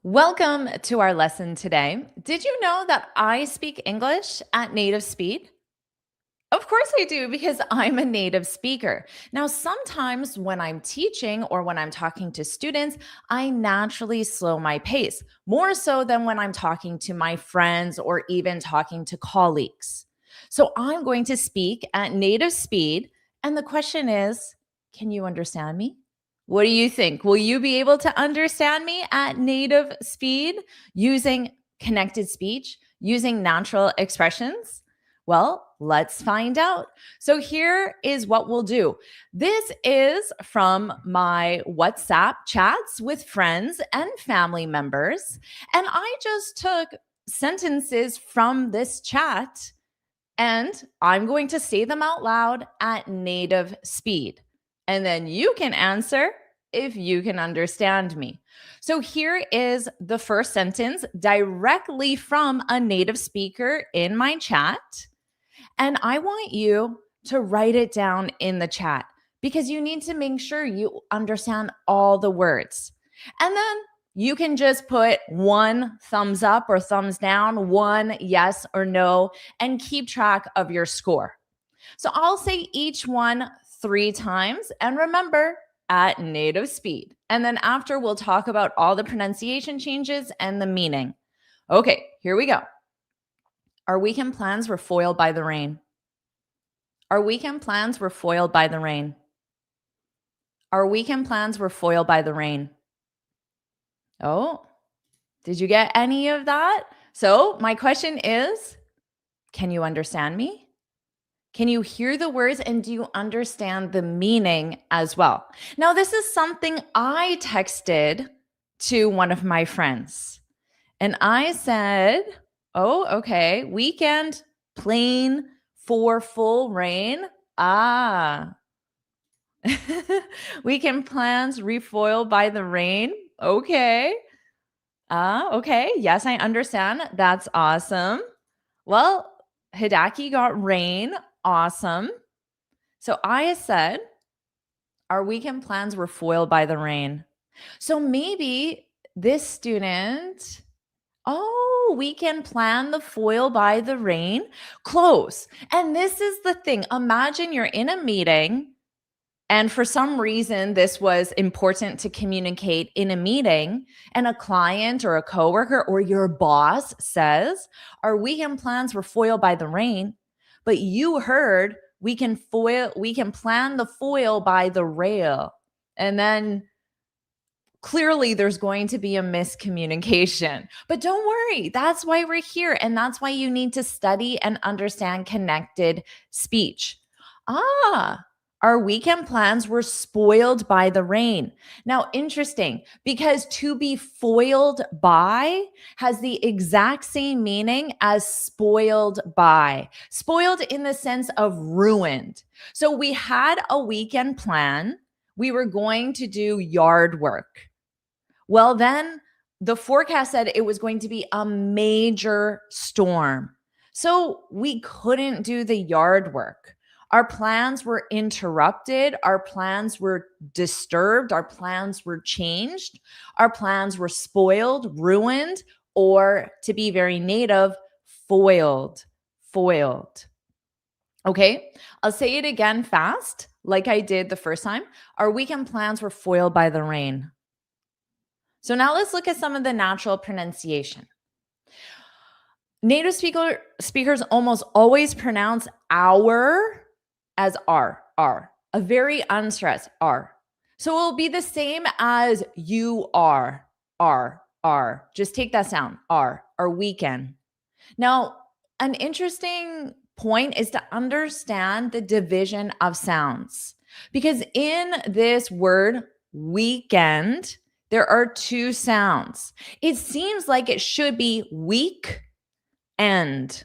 Welcome to our lesson today. Did you know that I speak English at native speed? Of course I do, because I'm a native speaker. Now, sometimes when I'm teaching or when I'm talking to students, I naturally slow my pace, more so than when I'm talking to my friends or even talking to colleagues. So I'm going to speak at native speed. And the question is, can you understand me? What do you think? Will you be able to understand me at native speed using connected speech, using natural expressions? Well, let's find out. So, here is what we'll do. This is from my WhatsApp chats with friends and family members. And I just took sentences from this chat and I'm going to say them out loud at native speed. And then you can answer if you can understand me. So here is the first sentence directly from a native speaker in my chat. And I want you to write it down in the chat because you need to make sure you understand all the words. And then you can just put one thumbs up or thumbs down, one yes or no, and keep track of your score. So I'll say each one 3 times. And remember, at native speed. And then after, we'll talk about all the pronunciation changes and the meaning. Okay, here we go. Our weekend plans were foiled by the rain. Our weekend plans were foiled by the rain. Our weekend plans were foiled by the rain. Oh, did you get any of that? So my question is, can you understand me? Can you hear the words and do you understand the meaning as well? Now, this is something I texted to one of my friends. And I said, oh, okay, weekend plain for full rain. Ah, weekend plans refoiled by the rain. Okay. Okay. Yes, I understand. That's awesome. Well, Hidaki got rain. Awesome. So I said, our weekend plans were foiled by the rain. So maybe this student, oh, weekend plan the foil by the rain. Close. And this is the thing. Imagine you're in a meeting and for some reason, this was important to communicate in a meeting, and a client or a coworker or your boss says, our weekend plans were foiled by the rain, but you heard we can plan the foil by the rail. And then clearly there's going to be a miscommunication. But don't worry, that's why we're here. And that's why you need to study and understand connected speech. Our weekend plans were spoiled by the rain. Now, interesting, because to be foiled by has the exact same meaning as spoiled by. Spoiled in the sense of ruined. So we had a weekend plan. We were going to do yard work. Well, then the forecast said it was going to be a major storm. So we couldn't do the yard work. Our plans were interrupted. Our plans were disturbed. Our plans were changed. Our plans were spoiled, ruined, or to be very native, foiled. Foiled. Okay, I'll say it again fast, like I did the first time. Our weekend plans were foiled by the rain. So now let's look at some of the natural pronunciation. Native speakers almost always pronounce our as R, a very unstressed R. So it will be the same as you are, R. Just take that sound, R, our weekend. Now, an interesting point is to understand the division of sounds. Because in this word, weekend, there are 2 sounds. It seems like it should be week end.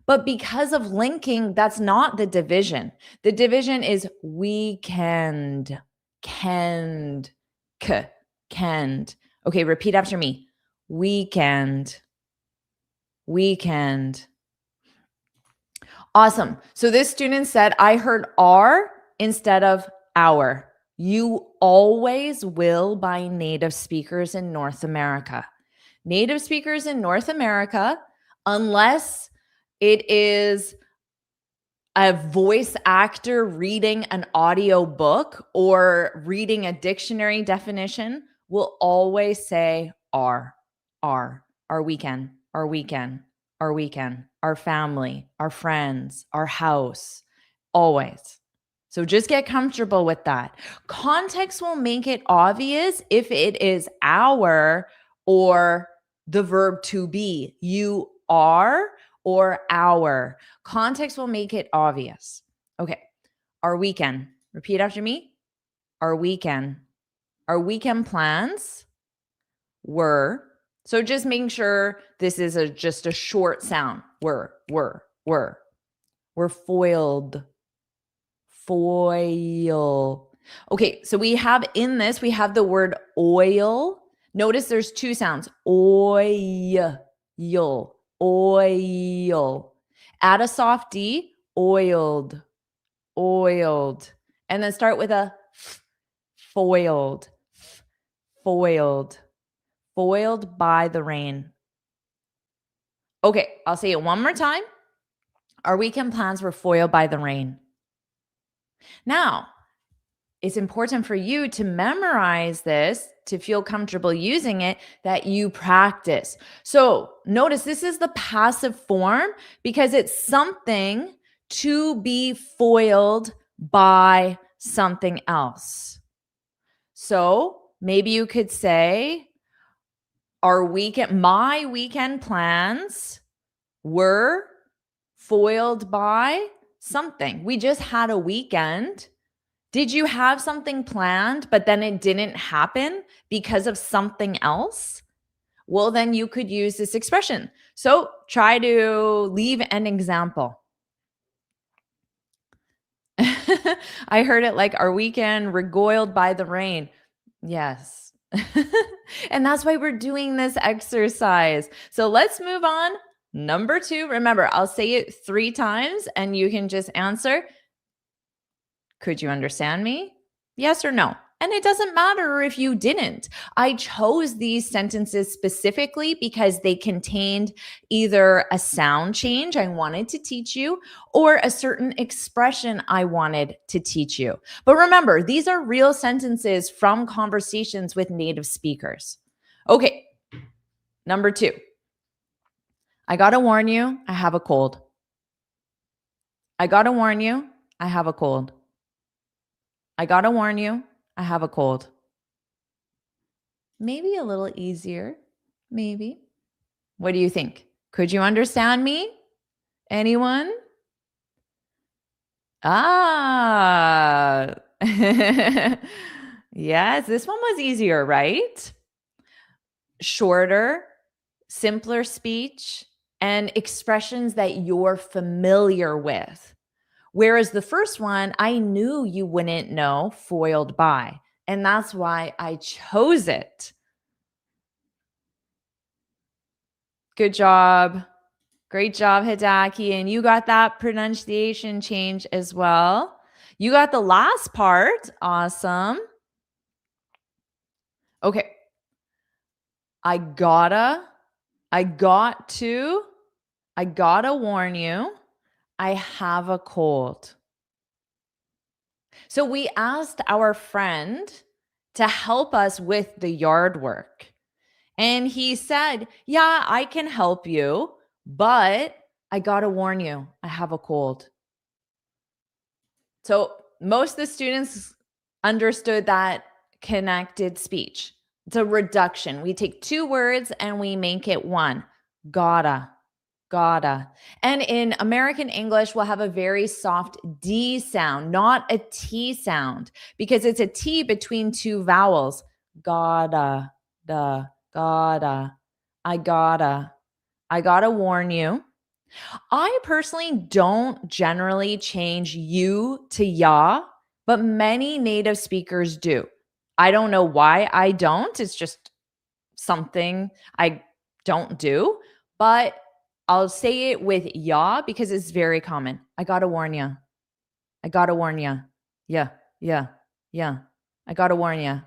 But because of linking, that's not the division. The division is weekend, kend, kend. Okay, repeat after me. Weekend, weekend. Awesome. So this student said, I heard R instead of our. You always will by native speakers in North America. Native speakers in North America, unless it is a voice actor reading an audio book or reading a dictionary definition, will always say our weekend, our weekend, our weekend, our family, our friends, our house, always. So just get comfortable with that. Context will make it obvious if it is our or the verb to be. You are or our. Context will make it obvious. Okay. Our weekend. Repeat after me. Our weekend. Our weekend plans were. So just making sure this is just a short sound. Were. We're foiled. Foil. Okay, so we have the word oil. Notice there's two sounds. Oil. Oil. Add a soft D. Oiled. Oiled. And then start with a f. Foiled. Foiled. Foiled by the rain. Okay, I'll say it one more time. Our weekend plans were foiled by the rain. Now, it's important for you to memorize this, to feel comfortable using it, that you practice. So notice this is the passive form because it's something to be foiled by something else. So maybe you could say, my weekend plans were foiled by something. We just had a weekend. Did you have something planned, but then it didn't happen because of something else? Well, then you could use this expression. So try to leave an example. I heard it like, our weekend regoiled by the rain. Yes. And that's why we're doing this exercise. So let's move on. Number 2, remember, I'll say it 3 times and you can just answer. Could you understand me? Yes or no? And it doesn't matter if you didn't. I chose these sentences specifically because they contained either a sound change I wanted to teach you or a certain expression I wanted to teach you. But remember, these are real sentences from conversations with native speakers. Okay, number 2. I gotta warn you, I have a cold. I gotta warn you, I have a cold. I gotta warn you, I have a cold. Maybe a little easier. Maybe. What do you think? Could you understand me? Anyone? Ah. Yes, this one was easier, right? Shorter, simpler speech, and expressions that you're familiar with. Whereas the first one, I knew you wouldn't know, foiled by. And that's why I chose it. Good job. Great job, Hidaki. And you got that pronunciation change as well. You got the last part. Awesome. Okay. I got to warn you, I have a cold. So we asked our friend to help us with the yard work. And he said, yeah, I can help you, but I got to warn you, I have a cold. So most of the students understood that connected speech. It's a reduction. We take 2 words and we make it one. Gotta. And in American English, we'll have a very soft D sound, not a T sound, because it's a T between 2 vowels. Gotta. I gotta warn you. I personally don't generally change you to ya, but many native speakers do. I don't know why I don't. It's just something I don't do, but I'll say it with ya because it's very common. I gotta warn ya. I gotta warn ya. Yeah. I gotta warn ya.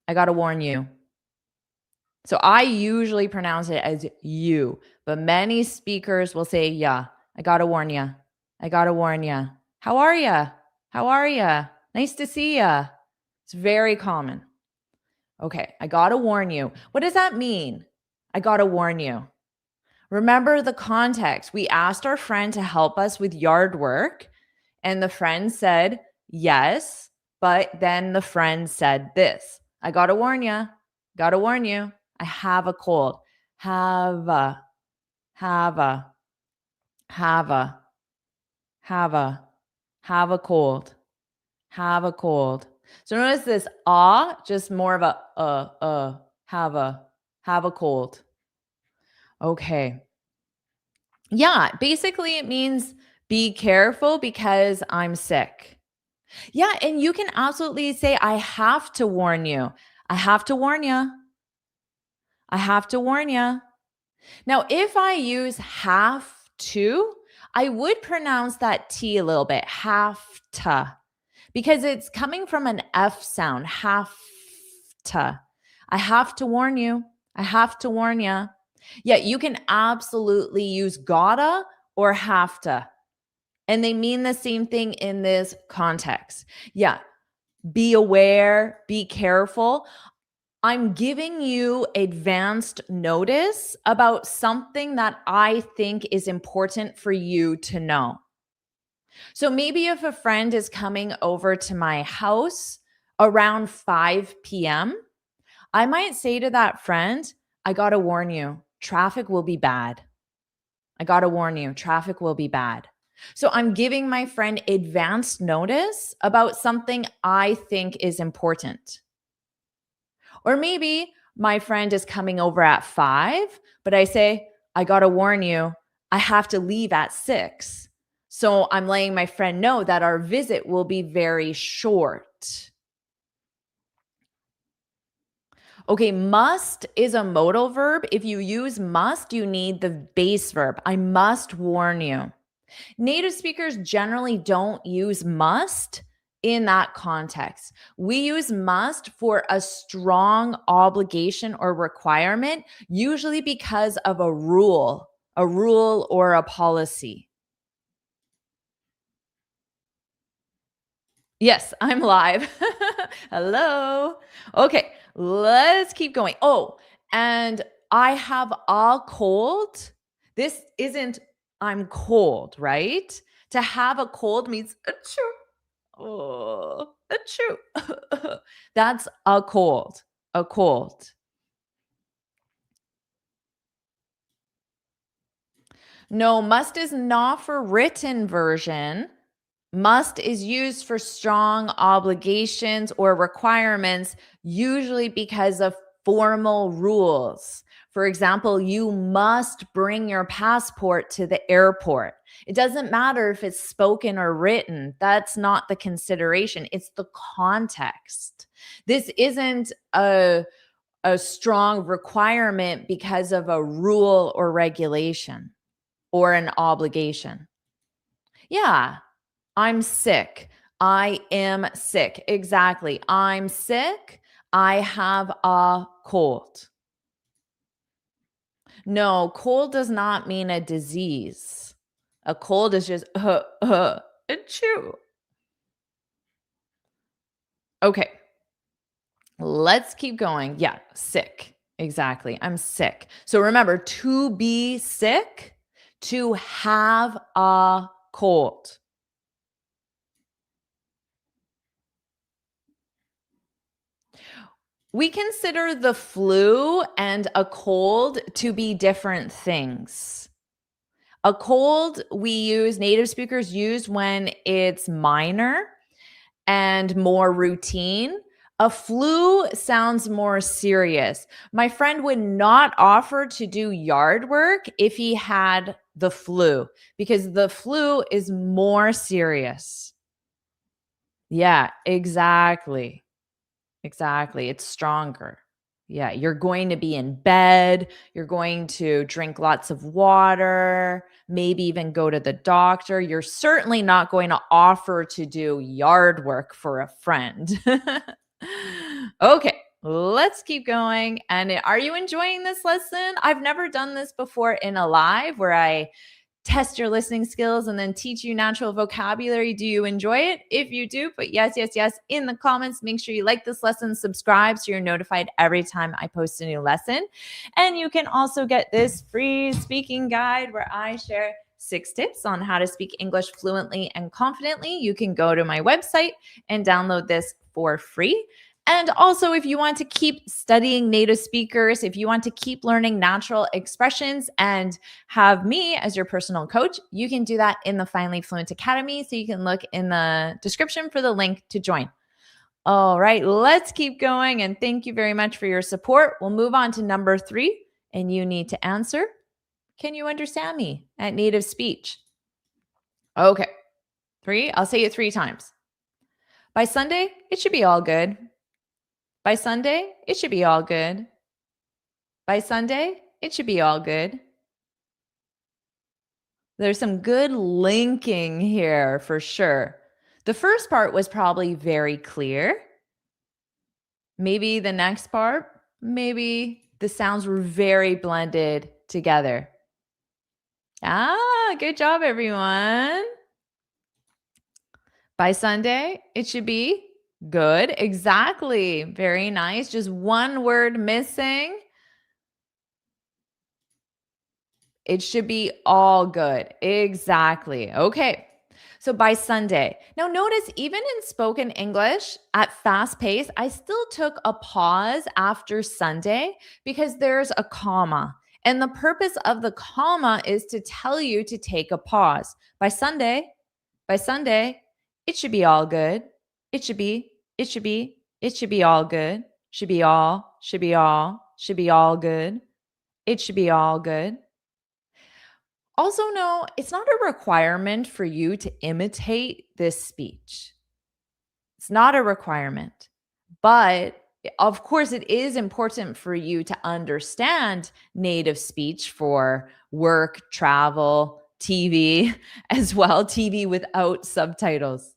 I gotta warn you. So I usually pronounce it as you, but many speakers will say, yeah, I gotta warn ya. I gotta warn ya. How are ya? How are ya? Nice to see ya. It's very common. Okay, I gotta warn you. What does that mean? I gotta warn you. Remember the context. We asked our friend to help us with yard work, and the friend said yes, but then the friend said this. I gotta warn you. Gotta warn you. I have a cold. Have a, have a, have a, have a cold. Have a cold. So notice this just more of a have a cold. Okay. Yeah, basically it means be careful because I'm sick. Yeah, and you can absolutely say I have to warn you. I have to warn you. I have to warn you. Now, if I use have to, I would pronounce that T a little bit, have to, because it's coming from an F sound, have to. I have to warn you. I have to warn you. Yeah, you can absolutely use gotta or have to, and they mean the same thing in this context. Yeah, be aware, be careful. I'm giving you advanced notice about something that I think is important for you to know. So maybe if a friend is coming over to my house around 5 p.m., I might say to that friend, I got to warn you, traffic will be bad. I got to warn you, traffic will be bad. So I'm giving my friend advanced notice about something I think is important. Or maybe my friend is coming over at 5, but I say, I got to warn you, I have to leave at 6. So I'm letting my friend know that our visit will be very short. Okay, must is a modal verb. If you use must, you need the base verb. I must warn you. Native speakers generally don't use must in that context. We use must for a strong obligation or requirement, usually because of a rule or a policy. Yes, I'm live. Hello. Okay, let's keep going. Oh, and I have a cold. This isn't I'm cold, right? To have a cold means achoo. Oh, achoo. That's a cold. A cold. No, must is not for written version. Must is used for strong obligations or requirements, usually because of formal rules. For example, you must bring your passport to the airport. It doesn't matter if it's spoken or written. That's not the consideration. It's the context. This isn't a strong requirement because of a rule or regulation or an obligation. Yeah, I'm sick. I am sick. Exactly. I'm sick. I have a cold. No, cold does not mean a disease. A cold is just achoo. Okay, let's keep going. Yeah, sick. Exactly. I'm sick. So remember, to be sick, to have a cold. We consider the flu and a cold to be different things. A cold native speakers use when it's minor and more routine. A flu sounds more serious. My friend would not offer to do yard work if he had the flu because the flu is more serious. Yeah, exactly. Exactly. It's stronger. Yeah, you're going to be in bed. You're going to drink lots of water, maybe even go to the doctor. You're certainly not going to offer to do yard work for a friend. Okay, let's keep going. And are you enjoying this lesson? I've never done this before in a live where I test your listening skills and then teach you natural vocabulary. Do you enjoy it? If you do, put yes, yes, yes in the comments. Make sure you like this lesson, subscribe so you're notified every time I post a new lesson. And you can also get this free speaking guide where I share 6 tips on how to speak English fluently and confidently. You can go to my website and download this for free. And also, if you want to keep studying native speakers, if you want to keep learning natural expressions and have me as your personal coach, you can do that in the Finally Fluent Academy. So you can look in the description for the link to join. All right, let's keep going. And thank you very much for your support. We'll move on to number 3. And you need to answer, can you understand me at native speech? Okay, 3. I'll say it 3 times. By Sunday, it should be all good. By Sunday, it should be all good. By Sunday, it should be all good. There's some good linking here for sure. The first part was probably very clear. Maybe the next part, maybe the sounds were very blended together. Good job, everyone. By Sunday, it should be good. Exactly. Very nice. Just one word missing. It should be all good. Exactly. Okay. So by Sunday. Now notice even in spoken English at fast pace, I still took a pause after Sunday because there's a comma. And the purpose of the comma is to tell you to take a pause. By Sunday, it should be all good. It should be all good. Should be all good. It should be all good. Also, no, it's not a requirement for you to imitate this speech. It's not a requirement. But of course, it is important for you to understand native speech for work, travel, TV as well, TV without subtitles.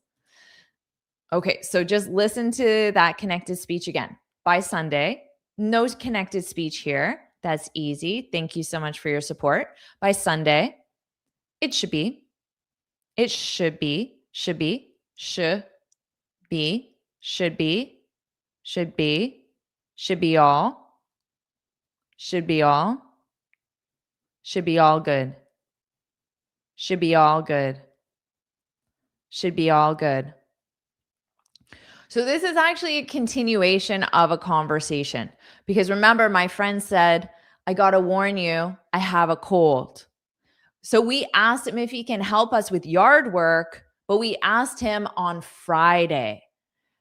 Okay, so just listen to that connected speech again. By Sunday, no connected speech here. That's easy. Thank you so much for your support. By Sunday, it should be, should be, should be, should be, should be, should be, should be all, should be all, should be all good, should be all good, should be all good. So this is actually a continuation of a conversation because remember, my friend said, I got to warn you, I have a cold. So we asked him if he can help us with yard work, but we asked him on Friday.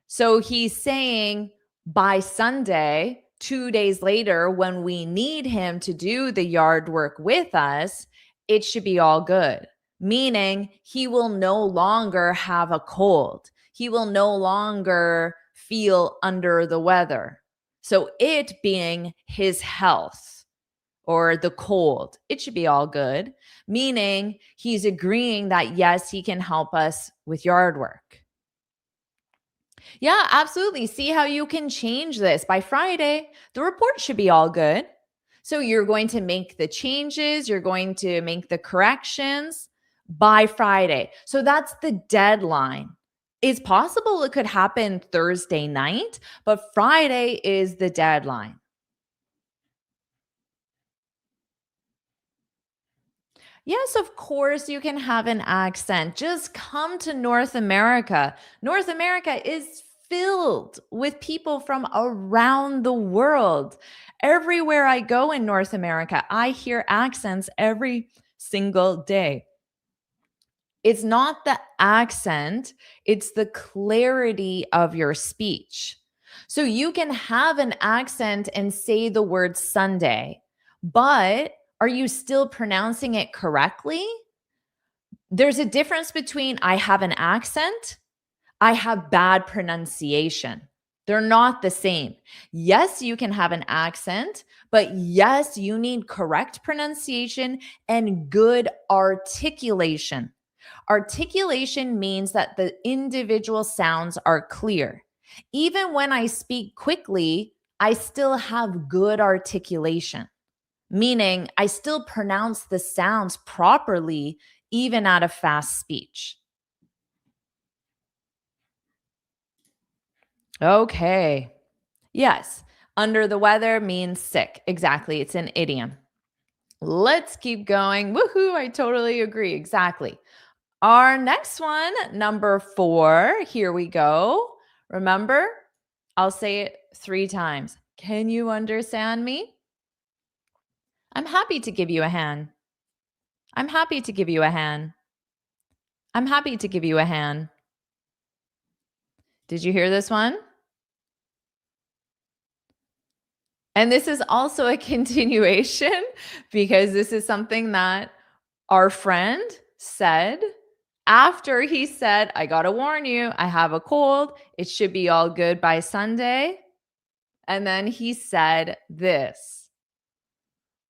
So he's saying by Sunday, 2 days later, when we need him to do the yard work with us, it should be all good, meaning he will no longer have a cold. He will no longer feel under the weather. So it being his health or the cold, it should be all good, meaning he's agreeing that, yes, he can help us with yard work. Yeah, absolutely. See how you can change this. By Friday, the report should be all good. So you're going to make the changes, you're going to make the corrections by Friday. So that's the deadline. It's possible it could happen Thursday night, but Friday is the deadline. Yes, of course, you can have an accent. Just come to North America. North America is filled with people from around the world. Everywhere I go in North America, I hear accents every single day. It's not the accent, it's the clarity of your speech. So you can have an accent and say the word Sunday, but are you still pronouncing it correctly? There's a difference between I have an accent, I have bad pronunciation. They're not the same. Yes, you can have an accent, but yes, you need correct pronunciation and good articulation. Articulation means that the individual sounds are clear. Even when I speak quickly, I still have good articulation, meaning I still pronounce the sounds properly even at a fast speech. Okay. Yes. Under the weather means sick. Exactly. It's an idiom. Let's keep going. Woohoo. I totally agree. Exactly. Our next one, number 4. Here we go. Remember, I'll say it 3 times. Can you understand me? I'm happy to give you a hand. I'm happy to give you a hand. I'm happy to give you a hand. Did you hear this one? And this is also a continuation because this is something that our friend said after he said, I got to warn you, I have a cold. It should be all good by Sunday. And then he said this.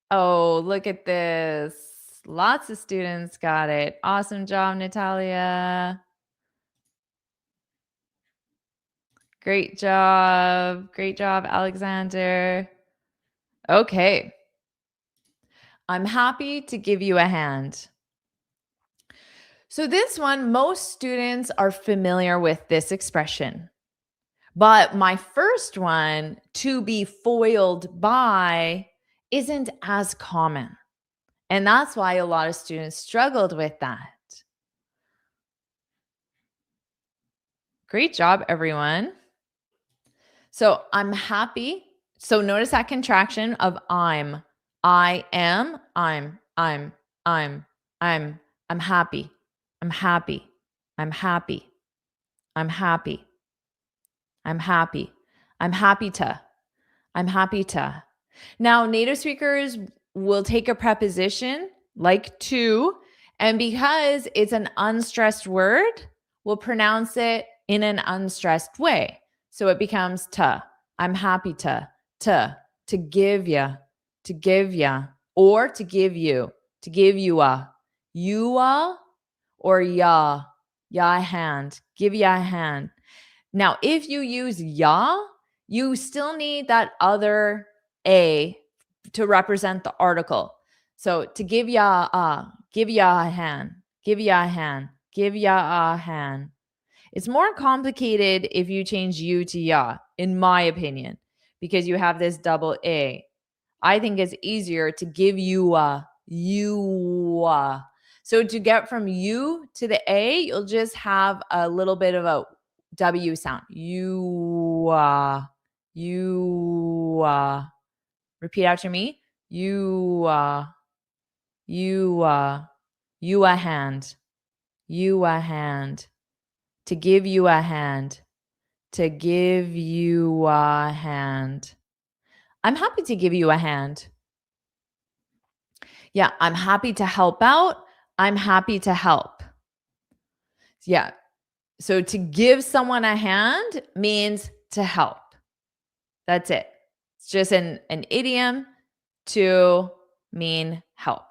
Oh, look at this. Lots of students got it. Awesome job, Natalia. Great job. Great job, Alexander. Okay. I'm happy to give you a hand. So, this one, most students are familiar with this expression. But my first one, to be foiled by, isn't as common. And that's why a lot of students struggled with that. Great job, everyone. So I'm happy. So notice that contraction of I'm. I am, I'm happy. I'm happy. I'm happy. I'm happy. I'm happy. I'm happy to. I'm happy to. Now, native speakers will take a preposition like to, and because it's an unstressed word, we'll pronounce it in an unstressed way. So it becomes to. I'm happy to give ya, or to give you a, or ya a hand, give ya a hand. Now, if you use ya, you still need that other a to represent the article. So to give ya a hand, give ya a hand, give ya a hand. It's more complicated if you change you to ya, in my opinion, because you have this double a. I think it's easier to give you a, So to get from you to the a, you'll just have a little bit of a W sound. You. Repeat after me. You a hand. You a hand. To give you a hand. To give you a hand. I'm happy to give you a hand. Yeah, I'm happy to help out. I'm happy to help. Yeah. So to give someone a hand means to help. That's it. It's just an idiom to mean help.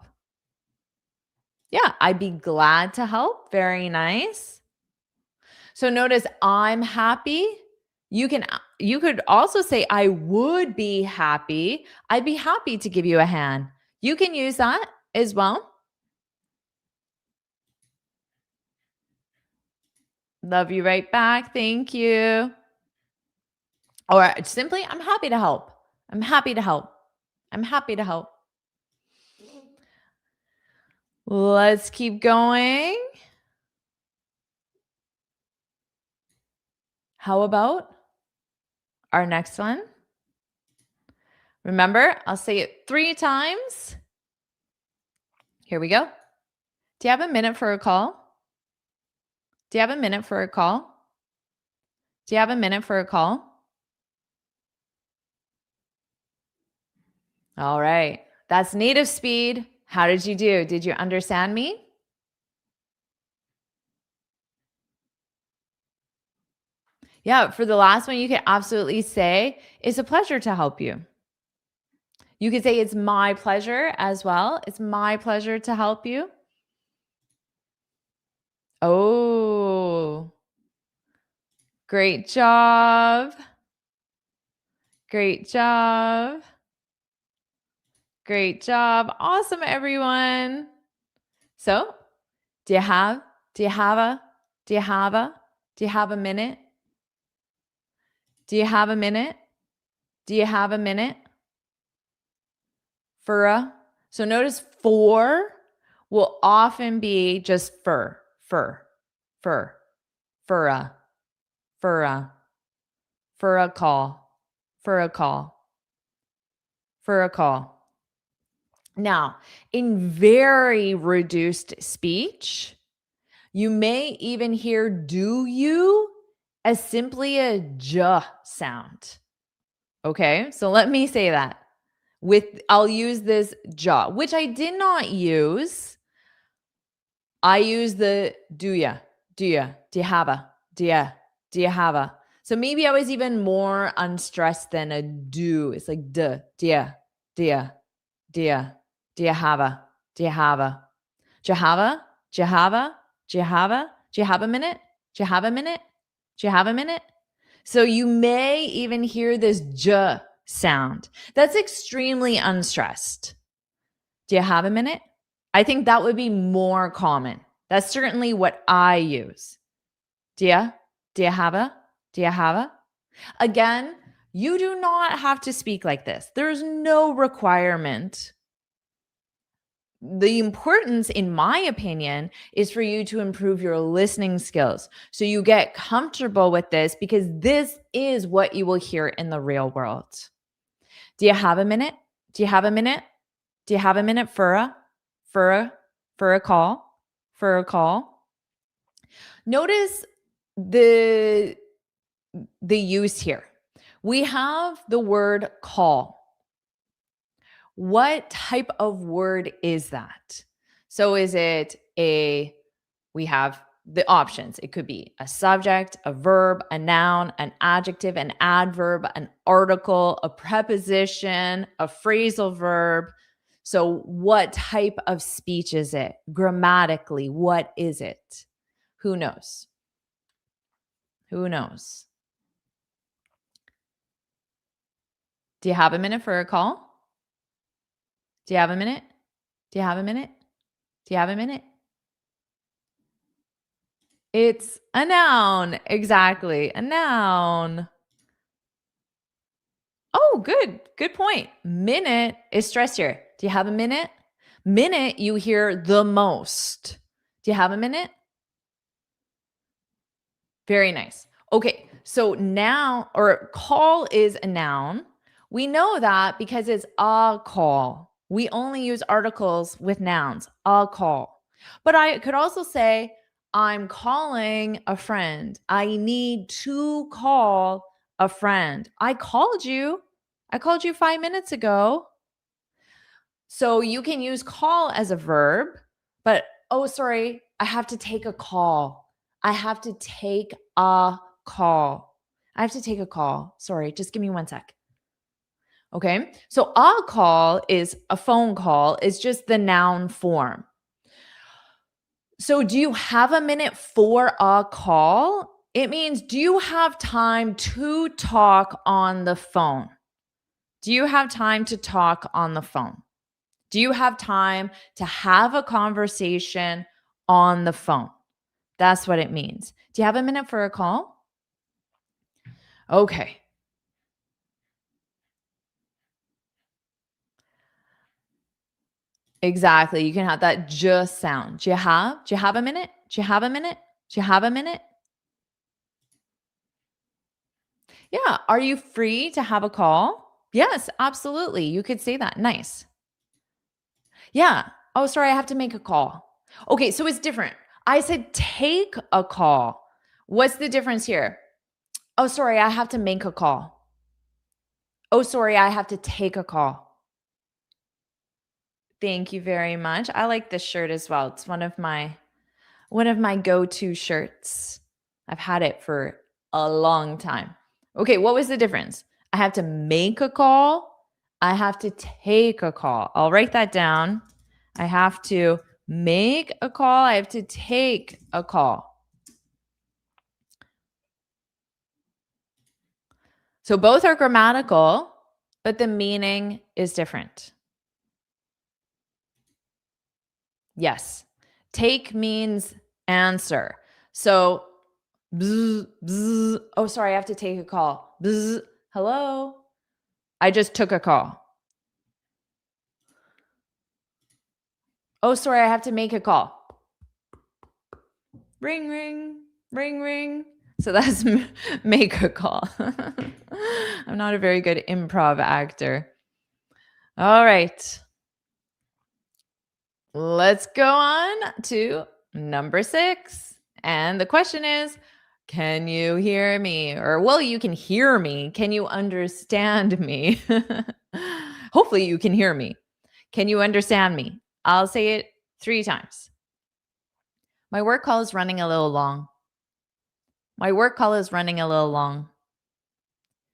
Yeah, I'd be glad to help. Very nice. So notice I'm happy. You could also say I would be happy. I'd be happy to give you a hand. You can use that as well. Love you right back. Thank you. Or simply, I'm happy to help. I'm happy to help. I'm happy to help. Let's keep going. How about our next one? Remember, I'll say it 3 times. Here we go. Do you have a minute for a call? Do you have a minute for a call? Do you have a minute for a call? All right. That's native speed. How did you do? Did you understand me? Yeah, for the last one, you can absolutely say, it's a pleasure to help you. You could say, it's my pleasure as well. It's my pleasure to help you. Oh, great job. Great job. Great job. Awesome, everyone. So, do you have a minute? Do you have a minute? Do you have a minute? Furra. So notice for will often be just fur, furra, furra, for a call, for a call, for a call. Now, in very reduced speech, you may even hear do you as simply a j sound. Okay, so let me say that. I'll use this ja, which I did not use. I use the do you have a, do you have a. So maybe I was even more unstressed than a do. It's like duh, do you have a, do you have a, do you have a, do you have a, do you have a, do you have a minute? Do you have a minute? Do you have a minute? So you may even hear this j sound. That's extremely unstressed. Do you have a minute? I think that would be more common. That's certainly what I use. Do you have a? Do you have a? Again, you do not have to speak like this. There's no requirement. The importance, in my opinion, is for you to improve your listening skills. So you get comfortable with this because this is what you will hear in the real world. Do you have a minute? Do you have a minute? Do you have a minute for a call? For a call? Notice the use here. We have the word call. What type of word is that? So is it we have the options. It could be a subject, a verb, a noun, an adjective, an adverb, an article, a preposition, a phrasal verb. So what type of speech is it? Grammatically, what is it? Who knows? Who knows? Do you have a minute for a call? Do you have a minute? Do you have a minute? Do you have a minute? It's a noun. Exactly. A noun. Oh, good. Good point. Minute is stressed here. Do you have a minute? Minute, you hear the most. Do you have a minute? Very nice. Okay. So now, or call is a noun. We know that because it's a call. We only use articles with nouns, a call. But I could also say, I'm calling a friend. I need to call a friend. I called you 5 minutes ago. So you can use call as a verb, but oh, sorry, I have to take a call. I have to take a call. I have to take a call. Sorry, just give me 1 sec. Okay. So a call is a phone call, it's just the noun form. So do you have a minute for a call? It means, do you have time to talk on the phone? Do you have time to talk on the phone? Do you have time to have a conversation on the phone? That's what it means. Do you have a minute for a call? Okay. Exactly. You can have that just sound. Do you have a minute? Do you have a minute? Do you have a minute? Yeah. Are you free to have a call? Yes, absolutely. You could say that. Nice. Yeah. Oh, sorry, I have to make a call. Okay, so it's different. I said take a call. What's the difference here? Oh, sorry, I have to make a call. Oh, sorry, I have to take a call. Thank you very much. I like this shirt as well. It's one of my go-to shirts. I've had it for a long time. Okay, what was the difference? I have to make a call. I have to take a call. I'll write that down. I have to make a call. I have to take a call. So both are grammatical, but the meaning is different. Yes. Take means answer. So, bzz, bzz. Oh, sorry, I have to take a call. Bzz. Hello? I just took a call. Oh, sorry, I have to make a call. Ring, ring, ring, ring. So that's make a call. I'm not a very good improv actor. All right. Let's go on to number 6. And the question is, can you hear me? Or, well, you can hear me. Can you understand me? Hopefully, you can hear me. Can you understand me? I'll say it 3 times. My work call is running a little long. My work call is running a little long.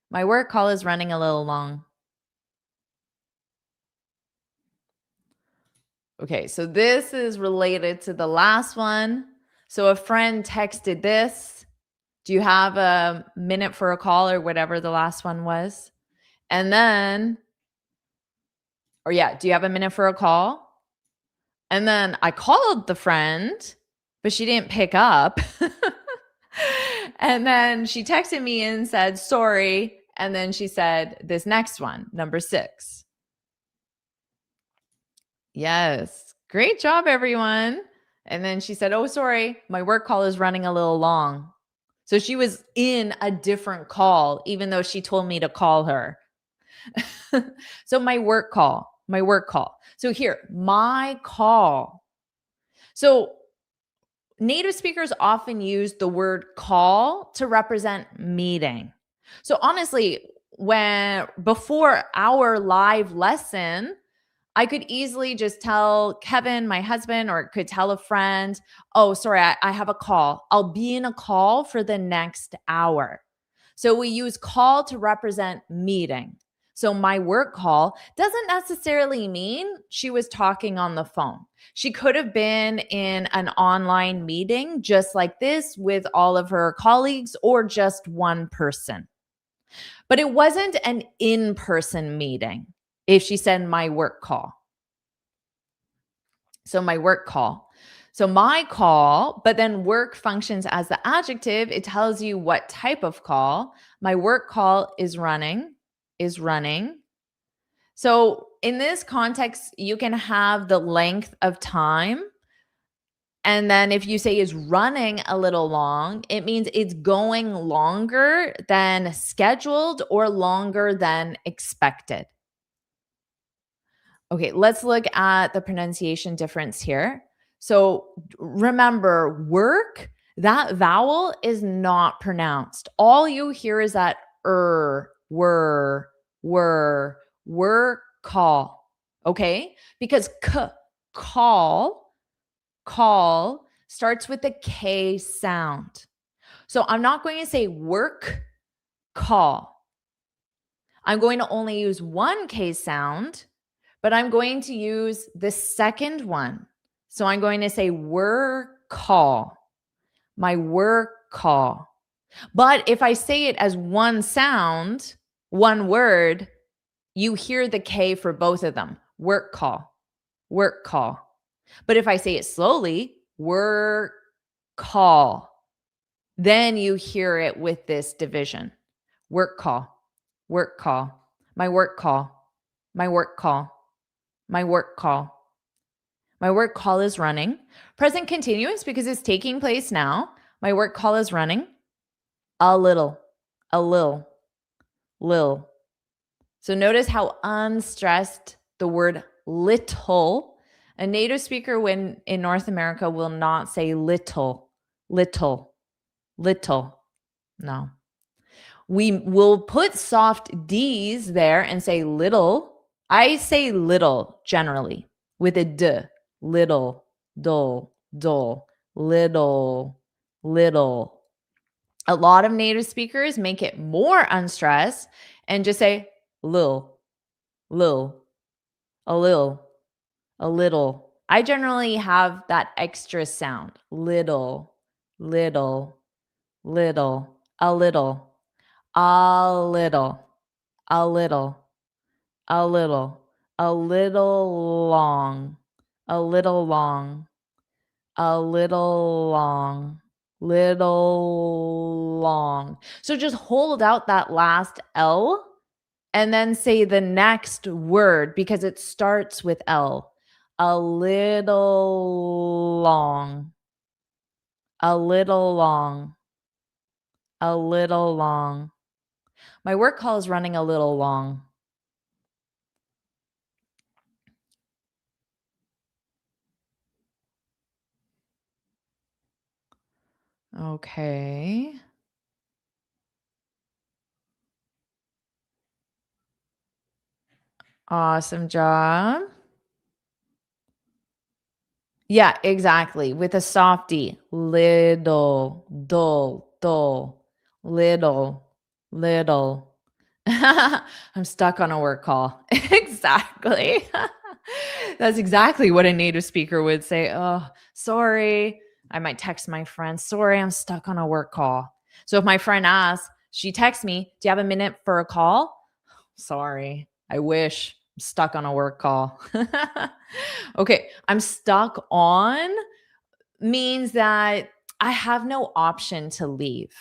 My work call is running a little long. Okay, so this is related to the last one. So a friend texted this. Do you have a minute for a call or whatever the last one was? And then, do you have a minute for a call? And then I called the friend, but she didn't pick up. And then she texted me and said, sorry. And then she said this next one, number 6. Yes. Great job, everyone. And then she said, oh, sorry, my work call is running a little long. So she was in a different call, even though she told me to call her. So my work call. So here, my call. So native speakers often use the word call to represent meeting. So honestly, before our live lesson, I could easily just tell Kevin, my husband, or could tell a friend, oh, sorry, I have a call. I'll be in a call for the next hour. So we use call to represent meeting. So my work call doesn't necessarily mean she was talking on the phone. She could have been in an online meeting just like this with all of her colleagues or just one person. But it wasn't an in-person meeting if she said my work call. So my work call. So my call, but then work functions as the adjective. It tells you what type of call. My work call is running. So in this context, you can have the length of time. And then if you say is running a little long, it means it's going longer than scheduled or longer than expected. Okay, let's look at the pronunciation difference here. So remember, work, that vowel is not pronounced. All you hear is that were, call. Okay? Because call starts with the K sound. So I'm not going to say work call. I'm going to only use one K sound, but I'm going to use the second one. So I'm going to say work call, my work call. But if I say it as one sound, one word, you hear the K for both of them. Work call, work call. But if I say it slowly, work call, then you hear it with this division. Work call, my work call, my work call, my work call. My work call is running. Present continuous because it's taking place now. My work call is running. A little. So notice how unstressed the word little. A native speaker when in North America will not say little. No. We will put soft D's there and say little. I say little generally with a D. Little, dull, little. A lot of native speakers make it more unstressed and just say lil, a little. I generally have that extra sound. Little, a little. A little, a little, a little, a little long, a little long, a little long, little long. So just hold out that last L and then say the next word because it starts with L. A little long, a little long, a little long. My work call is running a little long. Okay. Awesome job. Yeah, exactly. With a soft D. Little, dull, dull, little, little. I'm stuck on a work call. Exactly. That's exactly what a native speaker would say. Oh, sorry. I might text my friend, sorry, I'm stuck on a work call. So if my friend asks, she texts me, do you have a minute for a call? Sorry. I wish. I'm stuck on a work call. Okay. I'm stuck on means that I have no option to leave.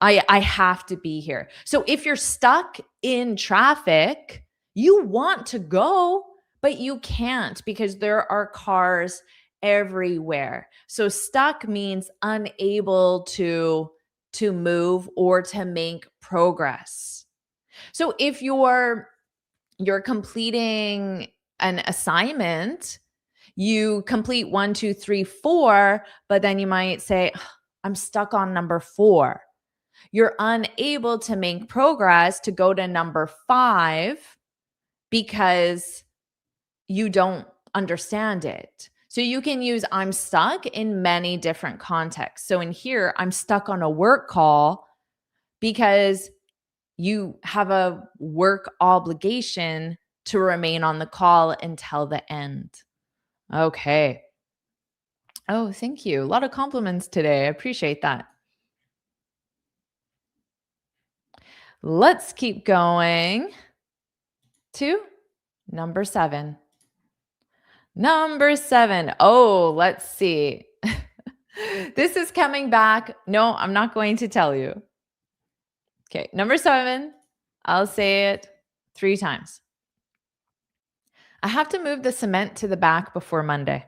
I have to be here. So if you're stuck in traffic, you want to go, but you can't because there are cars everywhere. So stuck means unable to move or to make progress. So if you're completing an assignment, you complete 1, 2, 3, 4, but then you might say, I'm stuck on number 4. You're unable to make progress to go to number 5 because you don't understand it. So you can use I'm stuck in many different contexts. So in here, I'm stuck on a work call because you have a work obligation to remain on the call until the end. Okay. Oh, thank you. A lot of compliments today. I appreciate that. Let's keep going to number 7. Number 7. Oh, let's see. This is coming back. No, I'm not going to tell you. Okay, number 7. I'll say it 3 times. I have to move the cement to the back before Monday.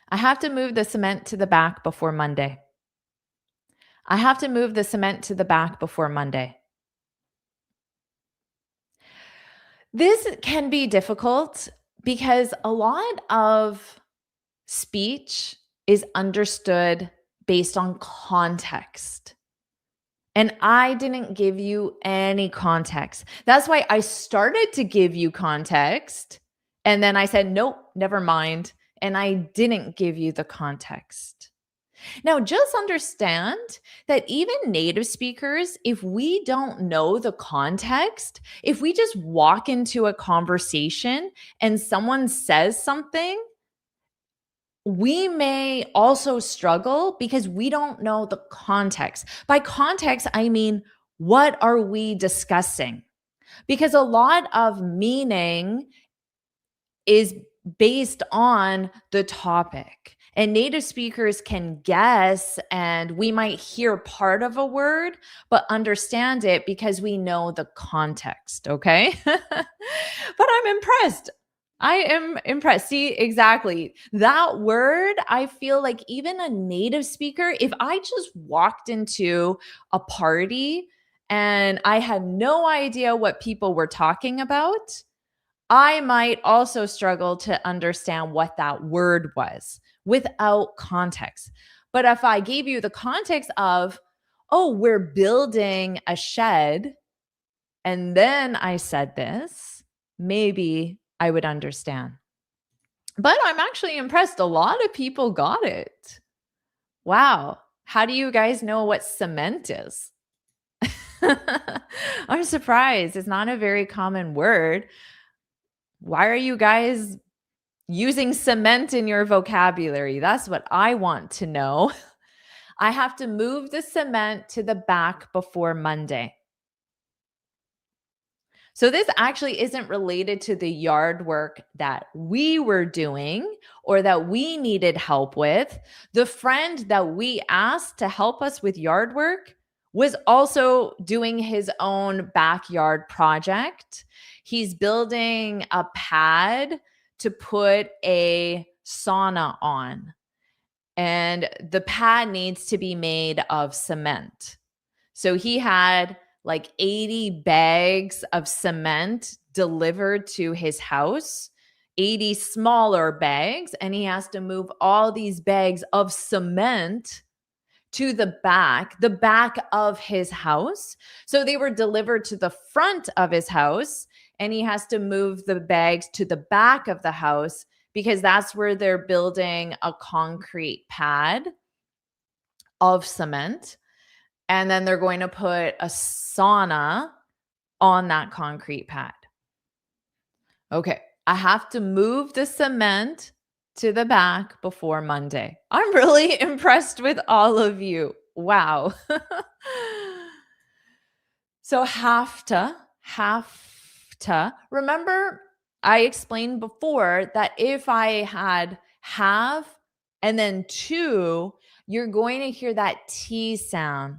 I have to move the cement to the back before Monday. I have to move the cement to the back before Monday. This can be difficult because a lot of speech is understood based on context. And I didn't give you any context. That's why I started to give you context. And then I said, nope, never mind. And I didn't give you the context. Now, just understand that even native speakers, if we don't know the context, if we just walk into a conversation and someone says something, we may also struggle because we don't know the context. By context, I mean, what are we discussing? Because a lot of meaning is based on the topic. And native speakers can guess, and we might hear part of a word, but understand it because we know the context. Okay. But I'm impressed. I am impressed. See, exactly. That word, I feel like even a native speaker, if I just walked into a party and I had no idea what people were talking about, I might also struggle to understand what that word was without context. But if I gave you the context of, oh, we're building a shed, and then I said this, maybe I would understand. But I'm actually impressed. A lot of people got it. Wow. How do you guys know what cement is? I'm surprised. It's not a very common word. Why are you guys using cement in your vocabulary? That's what I want to know. I have to move the cement to the back before Monday. So this actually isn't related to the yard work that we were doing or that we needed help with. The friend that we asked to help us with yard work was also doing his own backyard project. He's building a pad to put a sauna on, and the pad needs to be made of cement. So he had like 80 bags of cement delivered to his house, 80 smaller bags, and he has to move all these bags of cement to the back of his house. So they were delivered to the front of his house, and he has to move the bags to the back of the house because that's where they're building a concrete pad of cement. And then they're going to put a sauna on that concrete pad. Okay, I have to move the cement to the back before Monday. I'm really impressed with all of you. Wow. So have to. Remember, I explained before that if I had have and then to, you're going to hear that T sound.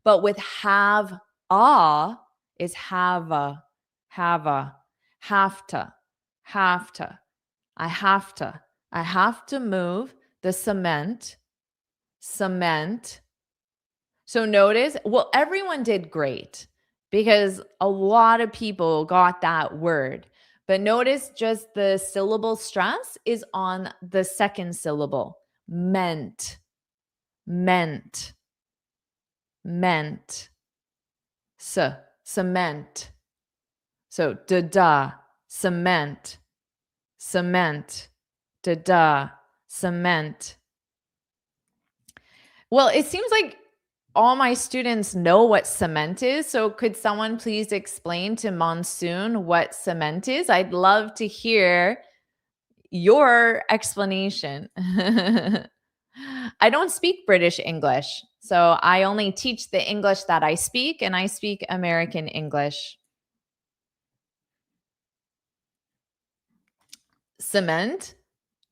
But with have is have to. I have to move the cement. So notice, well, everyone did great because a lot of people got that word. But notice just the syllable stress is on the second syllable. Meant. Cement. So da, cement, da, cement. Well, it seems like all my students know what cement is. So could someone please explain to Monsoon what cement is? I'd love to hear your explanation. I don't speak British English, so I only teach the English that I speak, and I speak American English. Cement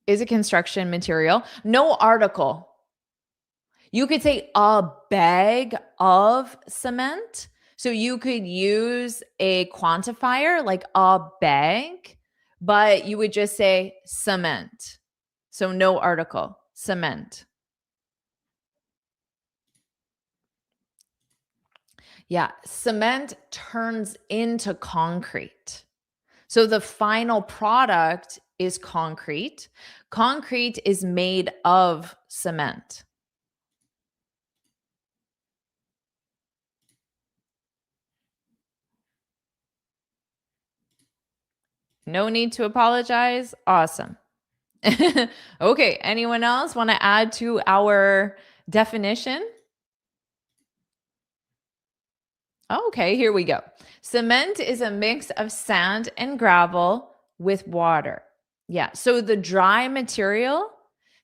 is a construction material. No article. You could say a bag of cement. So you could use a quantifier like a bag, but you would just say cement. So no article, cement. Yeah, cement turns into concrete. So the final product is concrete. Concrete is made of cement. No need to apologize. Awesome. Okay, anyone else want to add to our definition? Okay, here we go. Cement is a mix of sand and gravel with water. Yeah, so the dry material,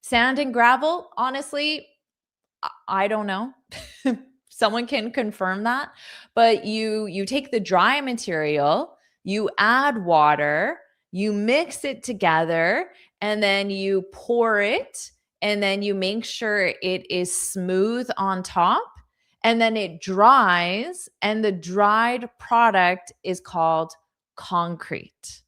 sand and gravel, honestly, I don't know. Someone can confirm that. But you take the dry material, you add water, you mix it together, and then you pour it, and then you make sure it is smooth on top, and then it dries, and the dried product is called concrete.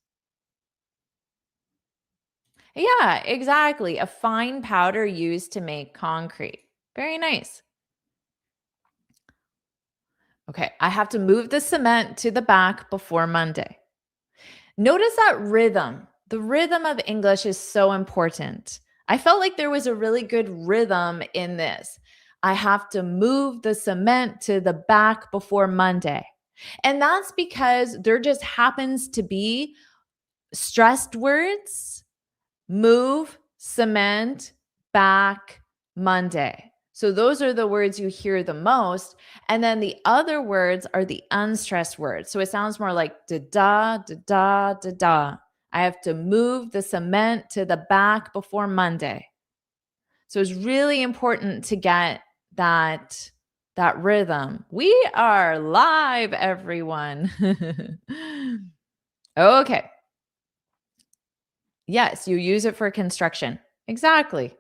Yeah, exactly. A fine powder used to make concrete. Very nice. Okay, I have to move the cement to the back before Monday. Notice that rhythm. The rhythm of English is so important. I felt like there was a really good rhythm in this. I have to move the cement to the back before Monday. And that's because there just happens to be stressed words: move, cement, back, Monday. So those are the words you hear the most. And then the other words are the unstressed words. So it sounds more like da da, da da, da da. I have to move the cement to the back before Monday. So it's really important to get that rhythm. We are live, everyone. Okay. Yes, you use it for construction. Exactly.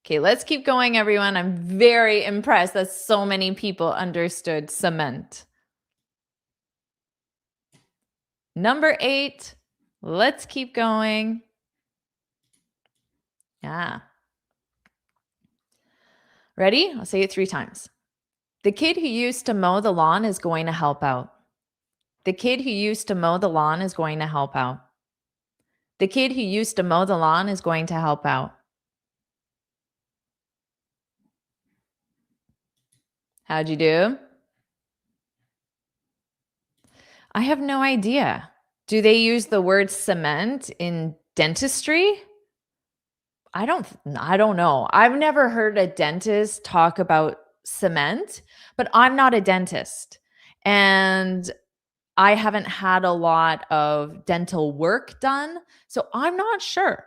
Okay, let's keep going, everyone. I'm very impressed that so many people understood cement. Number 8. Let's keep going. Yeah. Ready? I'll say it 3 times. The kid who used to mow the lawn is going to help out. The kid who used to mow the lawn is going to help out. The kid who used to mow the lawn is going to help out. How'd you do? I have no idea. Do they use the word cement in dentistry? I don't know. I've never heard a dentist talk about cement, but I'm not a dentist. And I haven't had a lot of dental work done, so I'm not sure.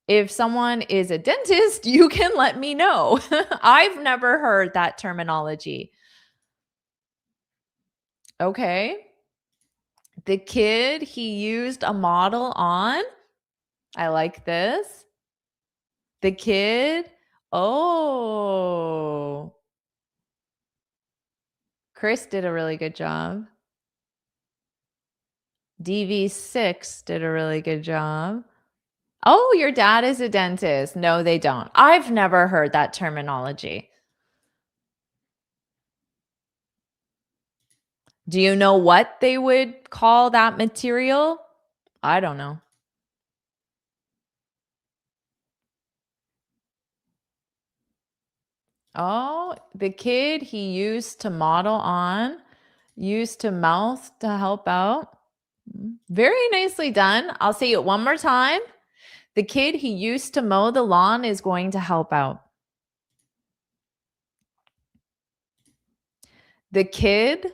If someone is a dentist, you can let me know. I've never heard that terminology. Okay. The kid he used a model on. I like this. The kid. Oh. Chris did a really good job. DV6 did a really good job. Oh, your dad is a dentist. No, they don't. I've never heard that terminology. Do you know what they would call that material? I don't know. Oh, the kid he used to model on, used to mouth to help out. Very nicely done. I'll say it one more time. The kid he used to mow the lawn is going to help out. The kid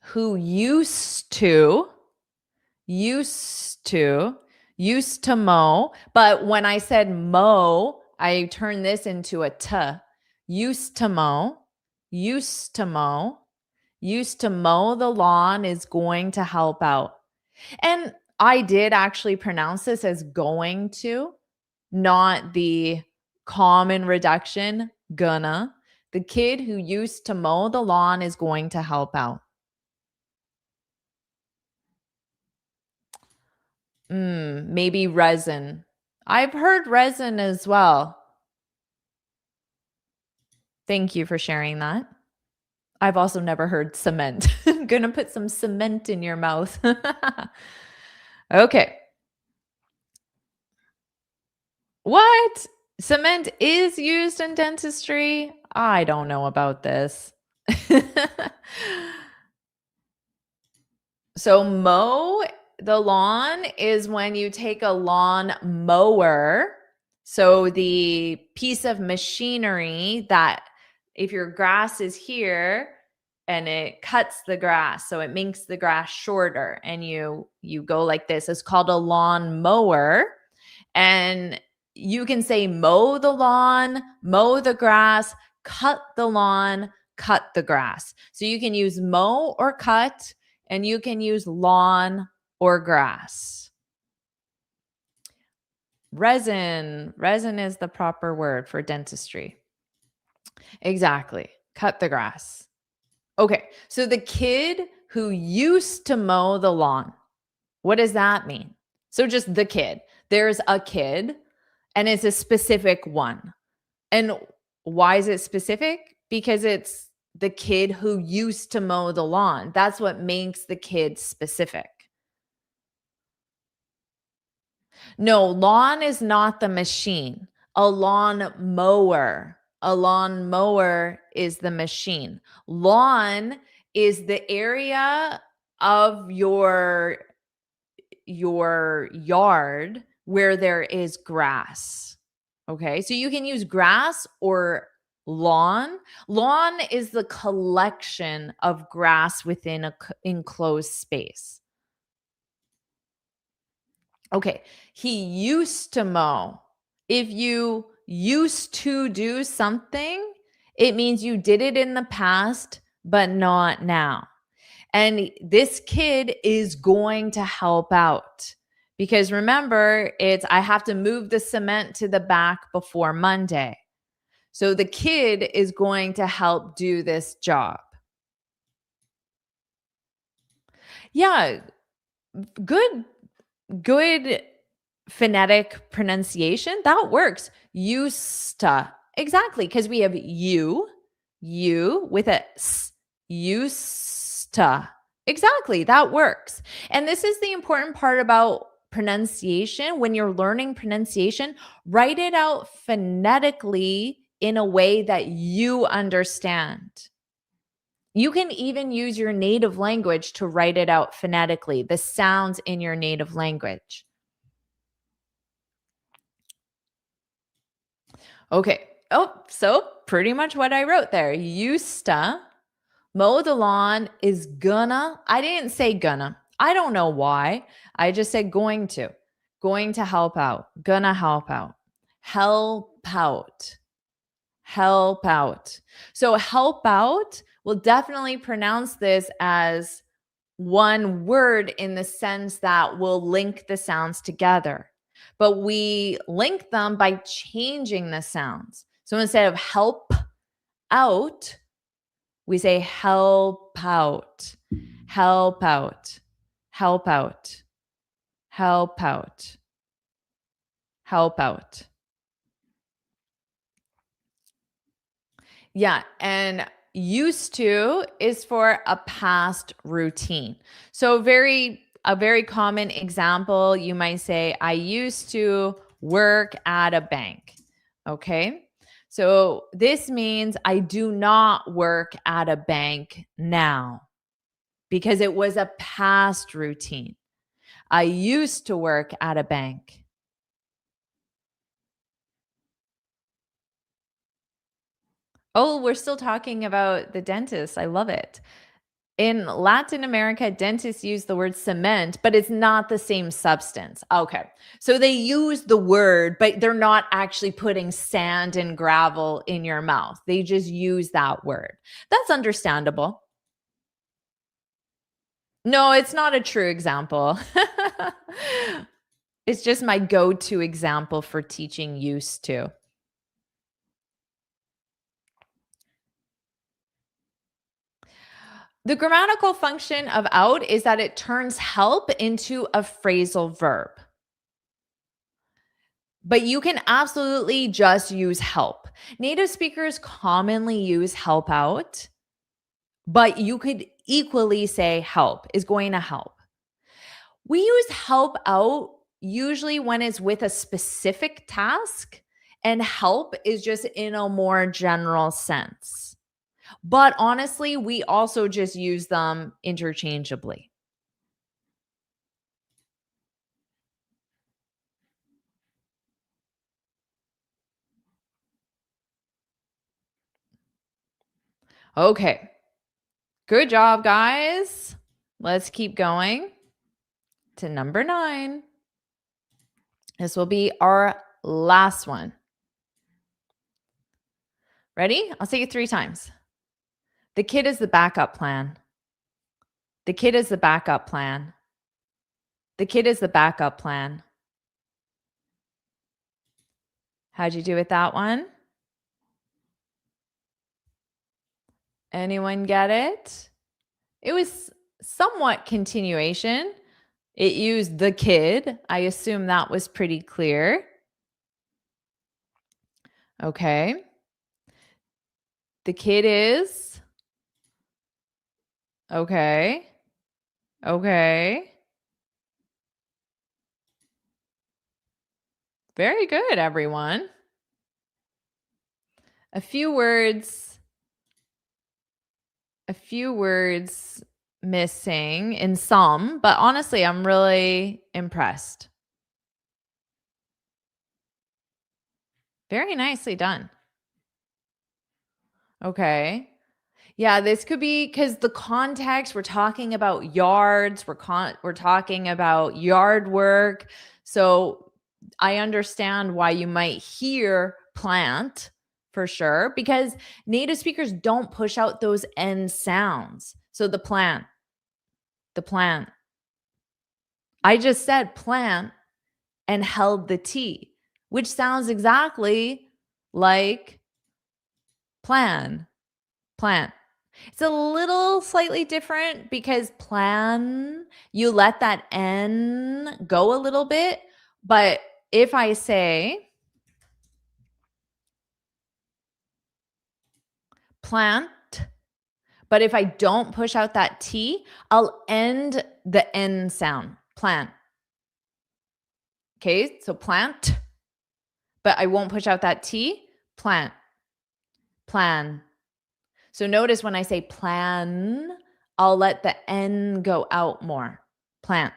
who used to mow, but when I said mow, I turned this into a t. Used to mow, used to mow, used to mow the lawn is going to help out. And I did actually pronounce this as going to, not the common reduction, gonna. The kid who used to mow the lawn is going to help out. Maybe resin. I've heard resin as well. Thank you for sharing that. I've also never heard cement. I'm going to put some cement in your mouth. Okay. What? Cement is used in dentistry? I don't know about this. So mow the lawn is when you take a lawn mower. So the piece of machinery that if your grass is here and it cuts the grass, so it makes the grass shorter and you go like this, it's called a lawn mower. And you can say mow the lawn, mow the grass, cut the lawn, cut the grass. So you can use mow or cut, and you can use lawn or grass. Resin is the proper word for dentistry. Exactly. Cut the grass. Okay. So the kid who used to mow the lawn, what does that mean? So just the kid. There's a kid and it's a specific one. And why is it specific? Because it's the kid who used to mow the lawn. That's what makes the kid specific. No, lawn is not the machine. A lawn mower. A lawn mower is the machine. Lawn is the area of your yard where there is grass. Okay? So you can use grass or lawn. Lawn is the collection of grass within a enclosed space. Okay. He used to mow. If you used to do something, it means you did it in the past, but not now. And this kid is going to help out because remember, it's I have to move the cement to the back before Monday. So the kid is going to help do this job. Yeah, good phonetic pronunciation. That works. Used to. Exactly, because we have you with a s. Used to. Exactly, that works. And this is the important part about pronunciation. When you're learning pronunciation, write it out phonetically in a way that you understand. You can even use your native language to write it out phonetically, the sounds in your native language. Okay. Oh, so pretty much what I wrote there. Used to mow the lawn is gonna. I didn't say gonna. I don't know why. I just said going to. Going to help out. Gonna help out. Help out. Help out. So help out, we'll definitely pronounce this as one word in the sense that we'll link the sounds together. But we link them by changing the sounds. So instead of help out, we say help out, help out, help out, help out, help out. Yeah. And used to is for a past routine. So a very common example, you might say, I used to work at a bank. Okay. So this means I do not work at a bank now because it was a past routine. I used to work at a bank. Oh, we're still talking about the dentist. I love it. In Latin America, dentists use the word cement, but it's not the same substance. Okay. So they use the word, but they're not actually putting sand and gravel in your mouth. They just use that word. That's understandable. No, it's not a true example. It's just my go to example for teaching used to. The grammatical function of out is that it turns help into a phrasal verb. But you can absolutely just use help. Native speakers commonly use help out, but you could equally say help is going to help. We use help out usually when it's with a specific task, and help is just in a more general sense. But honestly, we also just use them interchangeably. Okay. Good job, guys. Let's keep going to number 9. This will be our last one. Ready? I'll say it 3 times. The kid is the backup plan. The kid is the backup plan. The kid is the backup plan. How'd you do with that one? Anyone get it? It was somewhat continuation. It used the kid. I assume that was pretty clear. Okay. The kid is. Okay. Okay. Very good, everyone. A few words missing in some, but honestly, I'm really impressed. Very nicely done. Okay. Yeah, this could be because the context, we're talking about yards, we're talking about yard work. So I understand why you might hear plant for sure, because native speakers don't push out those N sounds. So the plant. I just said plant and held the T, which sounds exactly like plant. It's a little slightly different because plan, you let that N go a little bit. But if I say plant, but if I don't push out that T, I'll end the N sound, plant. Okay, so plant, but I won't push out that T, plant, plan. So notice when I say plan, I'll let the N go out more. Plant,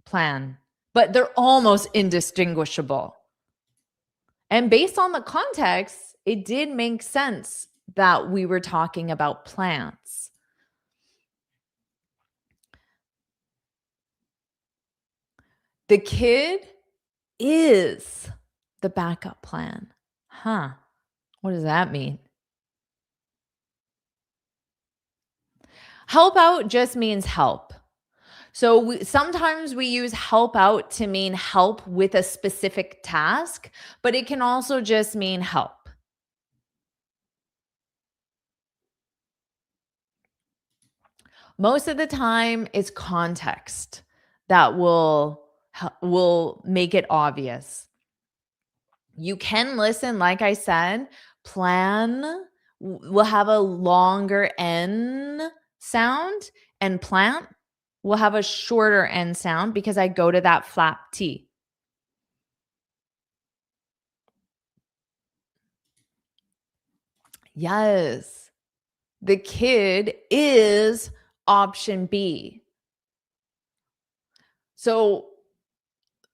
plan. But they're almost indistinguishable. And based on the context, it did make sense that we were talking about plants. The kid is the backup plan. Huh. What does that mean? Help out just means help. So sometimes we use help out to mean help with a specific task, but it can also just mean help. Most of the time, it's context that will make it obvious. You can listen, like I said, plan will have a longer N sound, and plant will have a shorter N sound because I go to that flap T. Yes, the kid is option B. So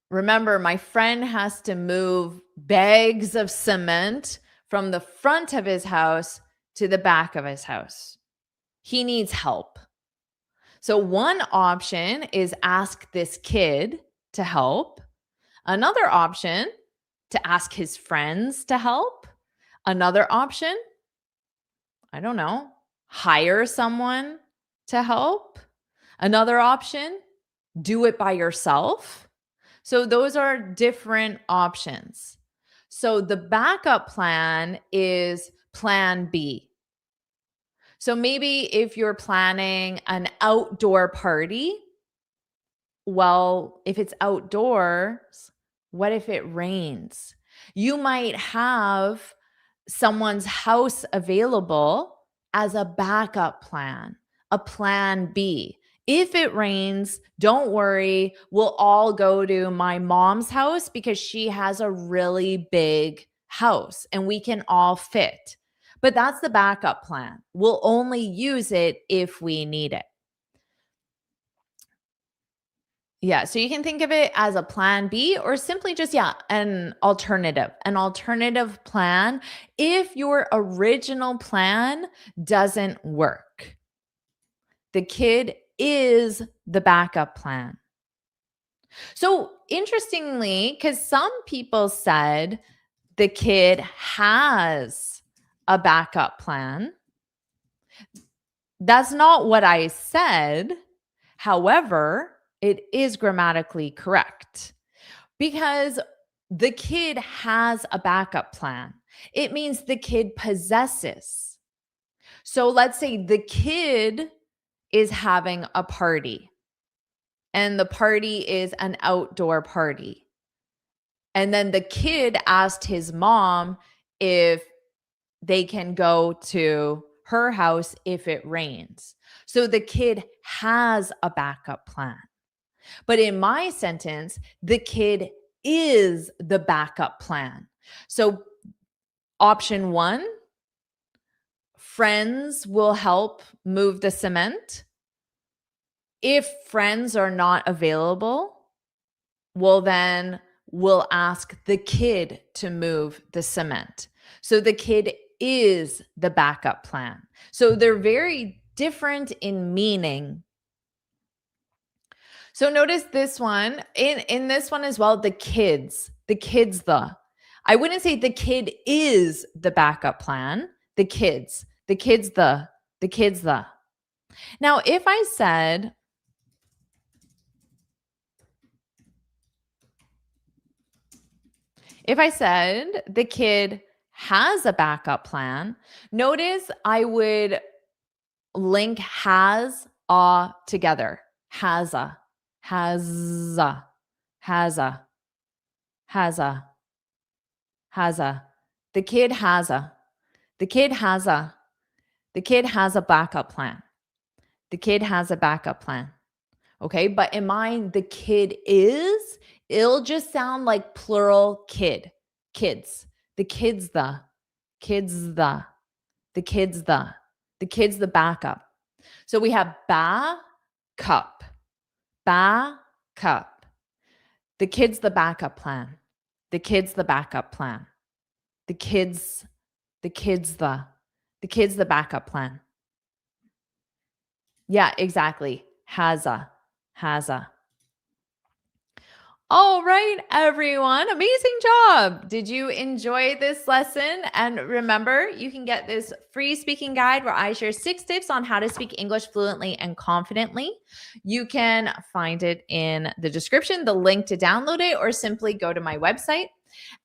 remember, my friend has to move bags of cement from the front of his house to the back of his house. He needs help. So one option is ask this kid to help. Another option, to ask his friends to help. Another option, I don't know, hire someone to help. Another option, do it by yourself. So those are different options. So the backup plan is plan B. So maybe if you're planning an outdoor party, well, if it's outdoors, what if it rains? You might have someone's house available as a backup plan, a plan B. If it rains, don't worry. We'll all go to my mom's house because she has a really big house and we can all fit. But that's the backup plan. We'll only use it if we need it. Yeah, so you can think of it as a plan B or simply just, an alternative plan if your original plan doesn't work. The kid is the backup plan. So interestingly, because some people said the kid has a backup plan, that's not what I said. However, it is grammatically correct because the kid has a backup plan. It means the kid possesses. So let's say the kid is having a party and the party is an outdoor party. And then the kid asked his mom if they can go to her house if it rains. So the kid has a backup plan. But in my sentence, the kid is the backup plan. So option 1, friends will help move the cement. If friends are not available, well, then we'll ask the kid to move the cement. So the kid is the backup plan. So they're very different in meaning. So notice this one in this one as well, the kids, the. I wouldn't say the kid is the backup plan. The kids, the kids the. Now, if I said the kid has a backup plan, notice I would link has a together. Has a, has a, has a, has a, has a. The kid has a. The kid has a. The kid has a backup plan. The kid has a backup plan. Okay. But in mine, the kid is, it'll just sound like plural kid, kids. The kids, the kids, the kids, the kids, the backup. So we have cup, cup. The kids, the backup plan. The kids, the backup plan. The kids, the backup plan. Yeah, exactly. Has a. All right, everyone. Amazing job. Did you enjoy this lesson? And remember, you can get this free speaking guide where I share 6 tips on how to speak English fluently and confidently. You can find it in the description, the link to download it, or simply go to my website.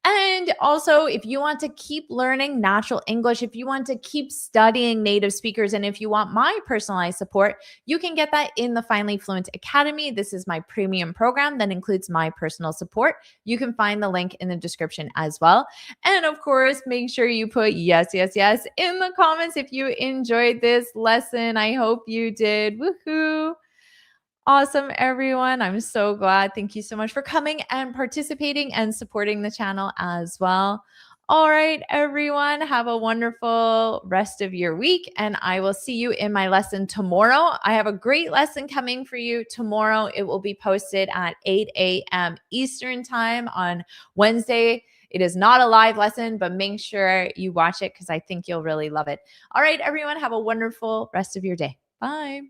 And also, if you want to keep learning natural English, if you want to keep studying native speakers, and if you want my personalized support, you can get that in the Finally Fluent Academy. This is my premium program that includes my personal support. You can find the link in the description as well. And of course, make sure you put yes, yes, yes in the comments if you enjoyed this lesson. I hope you did. Woohoo! Awesome, everyone. I'm so glad. Thank you so much for coming and participating and supporting the channel as well. All right, everyone, have a wonderful rest of your week, and I will see you in my lesson tomorrow. I have a great lesson coming for you tomorrow. It will be posted at 8 a.m. Eastern Time on Wednesday. It is not a live lesson, but make sure you watch it because I think you'll really love it. All right, everyone, have a wonderful rest of your day. Bye.